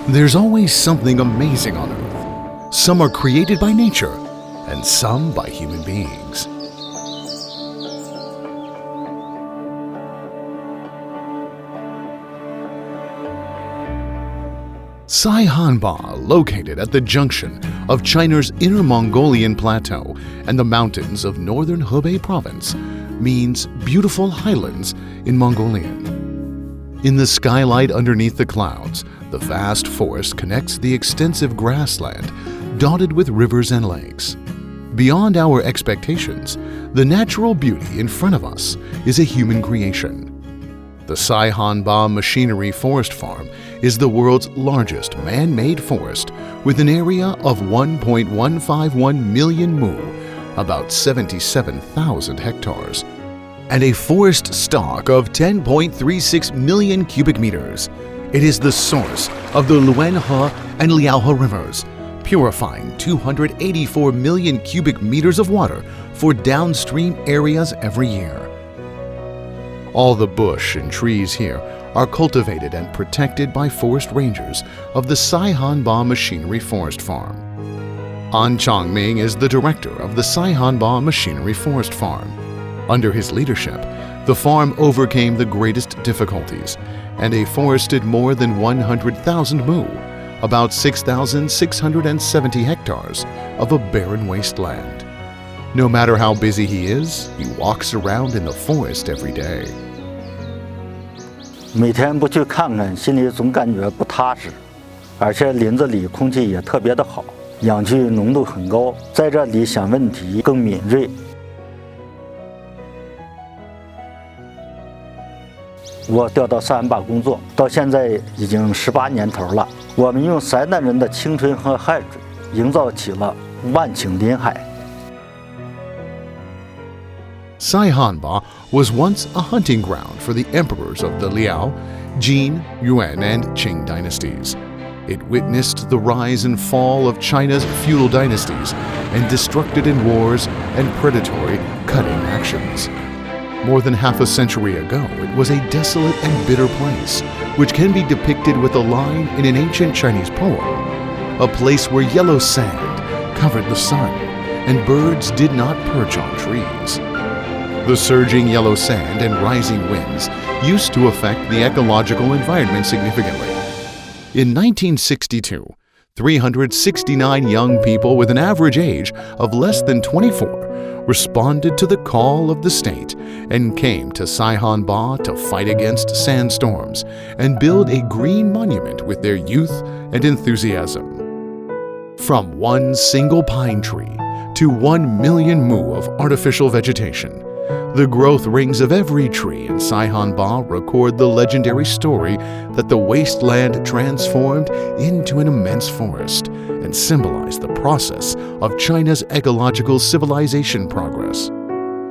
There's always something amazing on Earth. Some are created by nature, and some by human beings. Saihanba, located at the junction of China's Inner Mongolian Plateau and the mountains of northern Hebei province, means beautiful highlands in Mongolian. In the skylight underneath the clouds, the vast forest connects the extensive grassland dotted with rivers and lakes. Beyond our expectations, the natural beauty in front of us is a human creation. The Saihanba Machinery Forest Farm is the world's largest man-made forest with an area of 1.151 million mu, about 77,000 hectares, and a forest stock of 10.36 million cubic meters. It is the source of the Luanhe and Liaohe rivers, purifying 284 million cubic meters of water for downstream areas every year. All the bush and trees here are cultivated and protected by forest rangers of the Saihanba Machinery Forest Farm. An Changming is the director of the Saihanba Machinery Forest Farm. Under his leadership, the farm overcame the greatest difficulties and afforested more than 100,000 mu, about 6,670 hectares of a barren wasteland. No matter how busy he is, he walks around in the forest every day. 每天不去看看，心里总感觉不踏实，而且林子里空气也特别的好，氧气浓度很高，在这里想问题更敏锐。我调到三把工作，到现在已经18年头了。我们用塞南人的青春和汗水，营造起了万顷林海。 Saihanba was once a hunting ground for the emperors of the Liao, Jin, Yuan, and Qing dynasties. It witnessed the rise and fall of China's feudal dynasties and destructed in wars and predatory cutting actions. More than half a century ago, it was a desolate and bitter place, which can be depicted with a line in an ancient Chinese poem, a place where yellow sand covered the sun and birds did not perch on trees. The surging yellow sand and rising winds used to affect the ecological environment significantly. In 1962, 369 young people with an average age of less than 24 responded to the call of the state and came to Saihanba to fight against sandstorms and build a green monument with their youth and enthusiasm. From one single pine tree to 1 million mu of artificial vegetation, the growth rings of every tree in Saihanba record the legendary story that the wasteland transformed into an immense forest and symbolize the process of China's ecological civilization progress.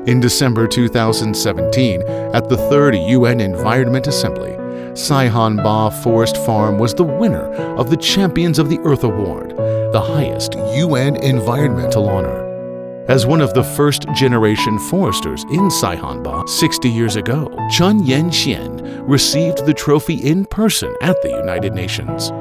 In December 2017, at the 3rd UN Environment Assembly, Saihanba Forest Farm was the winner of the Champions of the Earth Award, the highest UN environmental honor. As one of the first-generation foresters in Saihanba 60 years ago, Chen Yanxian received the trophy in person at the United Nations.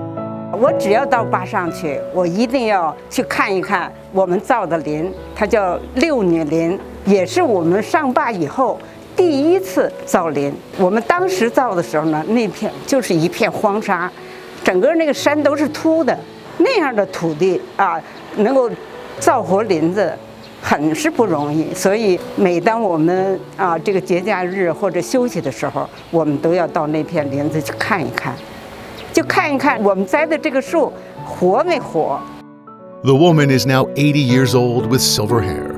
我只要到坝上去，我一定要去看一看我们造的林，它叫6女林，也是我们上坝以后第一次造林。我们当时造的时候呢，那片就是一片荒沙，整个那个山都是秃的，那样的土地啊，能够造活林子。 很是不容易，所以每当我们这个节假日或者休息的时候，我们都要到那片林子去看一看，就看一看我们栽的这个树活没活。The woman is now 80 years old with silver hair.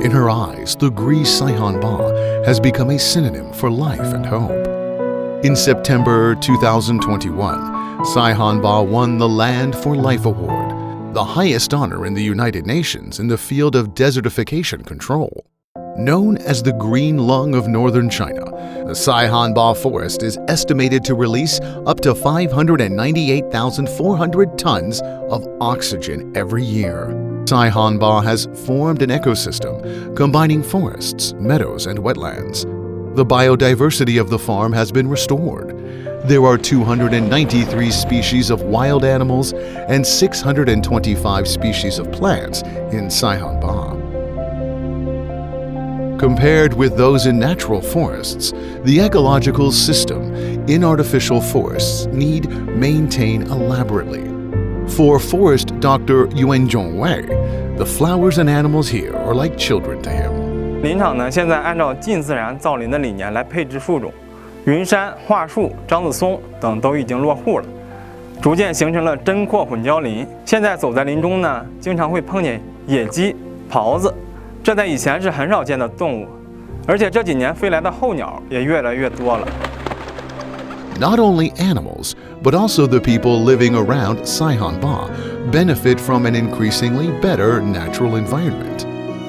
In her eyes, the Gris Saihanba has become a synonym for life and hope. In September 2021, Saihanba won the Land for Life Award, the highest honor in the United Nations in the field of desertification control. Known as the green lung of northern China, the Saihanba forest is estimated to release up to 598,400 tons of oxygen every year. Saihanba has formed an ecosystem combining forests, meadows, and wetlands. The biodiversity of the farm has been restored. There are 293 species of wild animals and 625 species of plants in Saihanba. Compared with those in natural forests, the ecological system in artificial forests need maintain elaborately. For forest Dr. Yuan Zhongwei, the flowers and animals here are like children to him. 林场呢，现在按照近自然造林的理念来配置树种，云杉、桦树、樟子松等都已经落户了，逐渐形成了针阔混交林。现在走在林中呢，经常会碰见野鸡、狍子，这在以前是很少见的动物，而且这几年飞来的候鸟也越来越多了。 Not only animals, but also the people living around Saihanba benefit from an increasingly better natural environment.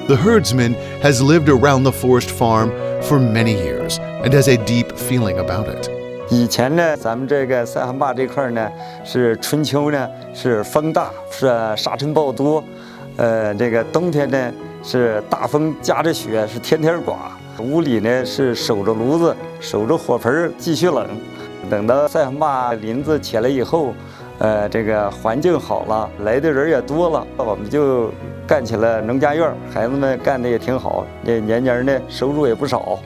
The herdsman has lived around the forest farm for many years and has a deep feeling about it. 以前呢，咱们这个塞罕坝这块呢，是春秋呢是风大，是沙尘暴多，这个冬天呢是大风夹着雪，是天天刮。屋里呢是守着炉子，守着火盆继续冷。等到塞罕坝林子起来以后，这个环境好了，来的人也多了，我们就干起了农家院，孩子们干的也挺好，这年年呢收入也不少。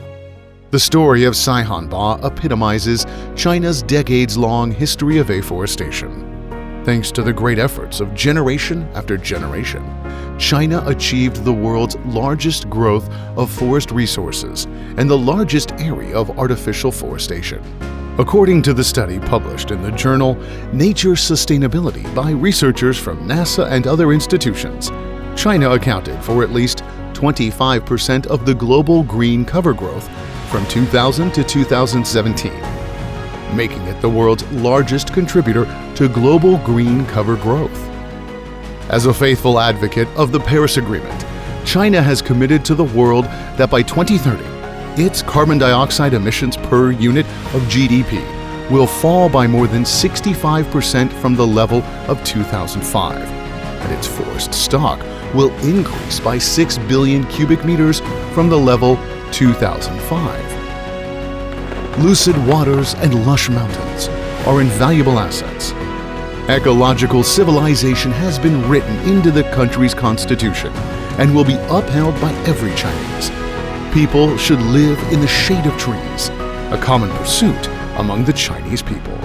The story of Saihanba epitomizes China's decades-long history of afforestation. Thanks to the great efforts of generation after generation, China achieved the world's largest growth of forest resources and the largest area of artificial forestation. According to the study published in the journal Nature Sustainability by researchers from NASA and other institutions, China accounted for at least 25% of the global green cover growth from 2000 to 2017, making it the world's largest contributor to global green cover growth. As a faithful advocate of the Paris Agreement, China has committed to the world that by 2030, its carbon dioxide emissions per unit of GDP will fall by more than 65% from the level of 2005, and its forest stock will increase by 6 billion cubic meters from the level 2005. Lucid waters and lush mountains are invaluable assets. Ecological civilization has been written into the country's constitution and will be upheld by every Chinese. People should live in the shade of trees, a common pursuit among the Chinese people.